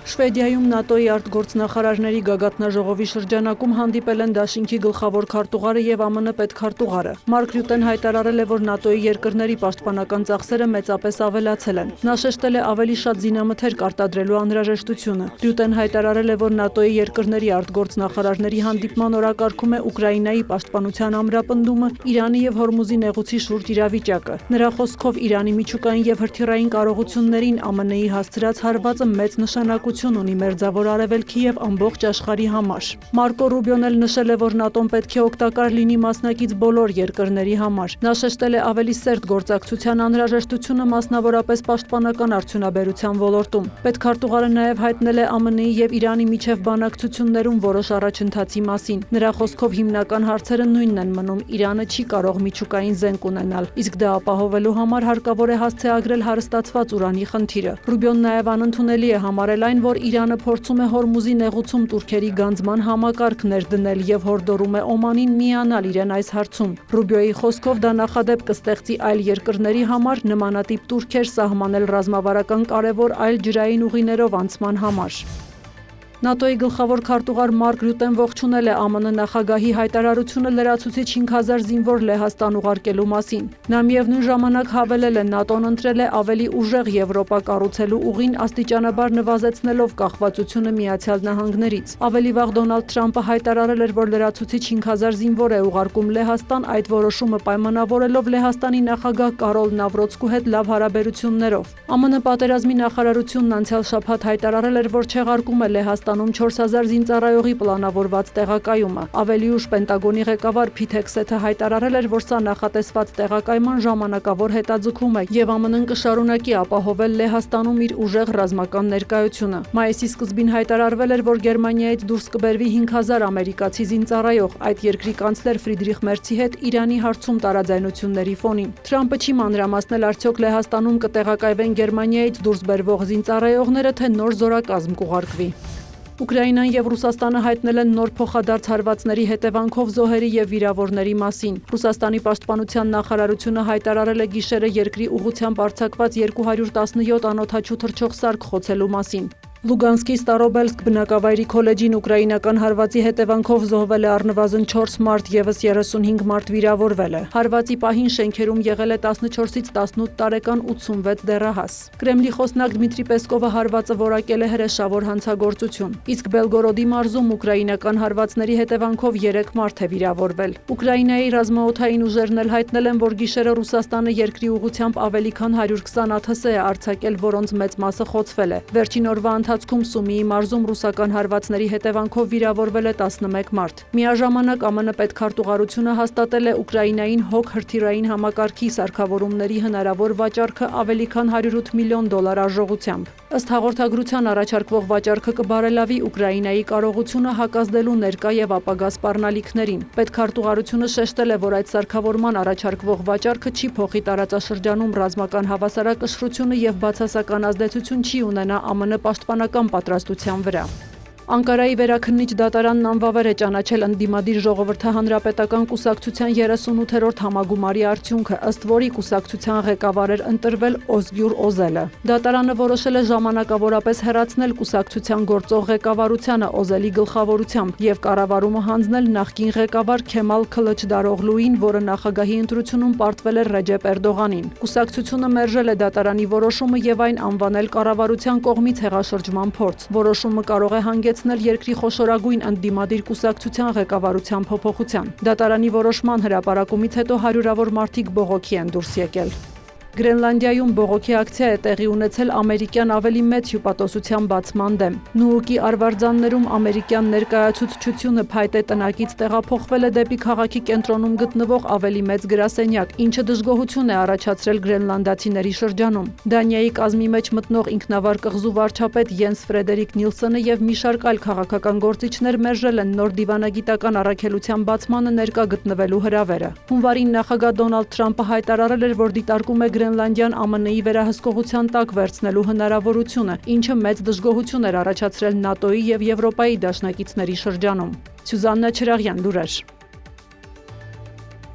Շվեդիայում ՆԱՏՕ-ի արտգործնախարարների գագաթնաժողովի շրջանակում հանդիպել են դաշինքի գլխավոր քարտուղարը և ԱՄՆ պետքարտուղարը։ Մարկ Ռյուտեն հայտարարել է, որ ՆԱՏՕ-ի երկրների պաշտպանական ծախսերը մեծապես ավելացել են։ Նա շեշտել է ավելի շատ զինամթերք արտադրելու անհրաժեշտությունը։ Ռյուտեն հայտարարել է, որ ՆԱՏՕ-ի երկրների արտգործնախարարների հանդիպման օրակարգում է Ուկրաինայի պաշտպանության ամրապնդումը, Իրանի և Հորմուզի նեղուցի շուրջ իրավիճակը։ Նրա խոսքով Իրանի միջուկային և հրթիռային կարողություններին ԱՄՆ-ի հասցրած հարվածը մեծ նշանակություն ունի Մերձավոր Արևելքի և ամբողջ աշխարհի համար։ Մարկո Ռուբիոն էլ նշել է, որ ՆԱՏՕ-ն պետք է օգտակար լինի մասնակից բոլոր երկրների համար։ Նա շեշտել է ավելի սերտ գործակցության անհրաժեշտությունը մասնավորապես պաշտպանական արդյունաբերության ոլորտում։ Պետքարտուղարը նաև հայտնել է ԱՄՆ-ի և Իրանի միջև բանակցություններում որոշ առաջընթացի մասին։ Նրա խոսքով հիմնական հարցերը նույնն են մնում՝ Իրանը չի կարող միջուկային զենք ունենալ, իսկ դա ապահովելու համար հարկավոր է հասցեագրել հարստացված ուրանի խնդիրը։ Ռուբիոն նաև անընդունելի է համարել այն, որ Իրանը փորձում է Հորմուզի նեղուցում տուրքերի գանձման համակարգ ներդնել և հորդորում է Օմանին միանալ իրեն այս հարցում։ Ռուբիոյի խոսքով դա նախադեպ կստեղծի այլ երկրների համար նմանատիպ տուրքեր սահմանել ռազմավարական կարևոր այլ ջրային ուղիներով անցման համար։ ՆԱՏՕ-ի գլխավոր քարտուղար Մարկ Ռյուտեն ողջունել է ԱՄՆ նախագահի հայտարարությունը լրացուցիչ 5000 զինվոր Լեհաստան ուղարկելու մասին։ Նա միևնույն ժամանակ հավելել է՝ ՆԱՏՕ-ն ընտրել է ավելի ուժեղ Եվրոպա կառուցելու ուղին աստիճանաբար նվազեցնելով կախվածությունը ԱՄՆ-ից։ Ավելի վաղ Դոնալդ Թրամփը հայտարարել էր, որ լրացուցիչ 5000 զինվոր է ուղարկում Լեհաստան, այդ որոշումը պայմանավորելով Լեհաստանի նախագահ Կարոլ Նավրոցկու հետ լավ հարաբերություններով։ ԱՄՆ պատերազմի նախարարությունն անցյալ շաբաթ հայտարարել էր, որ չեղարկում է Լեհաստանում 4000 զինծառայողի պլանավորված տեղակայումը։ Ավելի ուշ Պենտագոնի ղեկավար Փիթ Հեքսեթը հայտարարել էր, որ սա նախատեսված տեղակայման ժամանակավոր հետաձգում է և ԱՄՆ-ն կշարունակի ապահովել Լեհաստանում իր ուժեղ ռազմական ներկայությունը։ Մայիսի սկզբին հայտարարվել էր, որ Գերմանիայից դուրս կբերվի 5000 ամերիկացի զինծառայող, այդ երկրի կանցլեր Ֆրիդրիխ Մերցի հետ Իրանի հարցում տարաձայնությունների ֆոնին։ Թրամփը չի մանրամասնել արդյոք Լեհաստանում կտեղակայվեն Գերմանիայից դուրս բերվող զինծառայողները, թե նոր զորակազմ կուղարկվի։ Ուկրաինան և Ռուսաստանը հայտնել են նոր փոխադարձ հարվածների հետևանքով զոհերի և վիրավորների մասին։ Ռուսաստանի պաշտպանության նախարարությունը հայտարարել է գիշերը երկրի ուղղությամբ արձակված 217 անօդաչու թռչող սարք խոցելու մասին։ Լուգանսկի Ստարոբելսկ բնակավայրի քոլեջին ուկրաինական հարվածի հետևանքով զոհվել է առնվազն 4 մարդ, ևս 35 մարդ վիրավորվել է։ Հարվածի պահին շենքերում եղել է 14-ից 18 տարեկան 86 դեռահաս։ Կրեմլի խոսնակ Դմիտրի Պեսկովը հարվածը որակել է հրեշավոր հանցագործություն, իսկ Բելգորոդի մարզում ուկրաինական հարվածների հետևանքով 3 մարդ է վիրավորվել։ Ուկրաինայի ռազմաօդային ուժերն էլ հայտնել են, որ գիշերը Ռուսաստանը երկրի ուղղությամբ ավելի քան 120 ԱԹՍ է արձակել, որոնց մեծ մասը խոցվել է։ Վերջին օրվա ընթացքում Սումիի մարզում ռուսական հարվածների հետևանքով վիրավորվել է 11 մարդ։ Միաժամանակ ԱՄՆ պետքարտուղարությունը հաստատել է Ուկրաինային հոգ հրթիռային համակարգի սարքավորումների հնարավոր վաճառքը ավելի քան $108 միլիոն արժողությամբ։ Ըստ հաղորդագրության առաջարկվող վաճառքը կբարելավի Ուկրաինայի կարողությունը հակազդելու ներկա և ապագա սպառնալիքներին։ Պետքարտուղարությունը շեշտել է, որ այդ սարքավորման առաջարկվող վաճառքը չի փոխի տարածաշրջանում ռազմական հավասարակշռությունը և բացասական ազդեցություն չի ունենա ԱՄՆ պաշտպանական պատրաստության վրա։ Անկարայի վերաքննիչ դատարանն անվավեր է ճանաչել ընդդիմադիր Ժողովրդահանրապետական կուսակցության 38-րդ համագումարի արդյունքը, ըստ որի կուսակցության ղեկավար էր ընտրվել Օզգյուր Օզելը։ Դատարանը որոշել է ժամանակավորապես հեռացնել կուսակցության գործող ղեկավարությանը Օզելի գլխավորությամբ և կառավարումը հանձնել նախկին ղեկավար Քեմալ Քլչդարօղլուին, որը նախագահի ընտրությունում պարտվել էր Ռեջեփ Էրդողանին։ Կուսակցությունը մերժել է դատարանի որոշումը և այն անվանել կառավարության կողմից հեղաշրջման փորձ։ Որոշումը կարող է հանգեցնել երկրի խոշորագույն ընդդիմադիր կուսակցության ղեկավարության փոփոխության։ Դատարանի որոշման հրապարակումից հետո հարյուրավոր մարդիկ բողոքի են դուրս եկել։ Գրենլանդիայում բողոքի ակցիա է տեղի ունեցել ամերիկյան ավելի մեծ հյուպատոսության բացման դեմ։ Նուուկի արվարձաններում ամերիկյան ներկայացուցչությունը փայտե տնակից տեղափոխվել է դեպի քաղաքի կենտրոնում գտնվող ավելի մեծ գրասենյակ, ինչը դժգոհություն է առաջացրել գրենլանդացիների շրջանում։ Դանիայի կազմի մեջ մտնող ինքնավար կղզու վարչապետ Յենս Ֆրեդերիկ Նիլսոնը և մի շարք այլ քաղաքական գործիչներ մերժել են նոր դիվանագիտական առաքելության բացմանը ներկա գտնվելու հրավերը։ Հունվարին նախագահ Դոնալդ Թրամփը հայտարարել էր, որ դիտարկում է Գրենլանդիան ԱՄՆ-ի վերահսկողության տակ վերցնելու հնարավորությունը, ինչը մեծ դժգոհություն էր առաջացրել ՆԱՏՕ-ի և Եվրոպայի դաշնակիցների շրջանում։ Սյուզաննա Չրաղյան, լուրեր։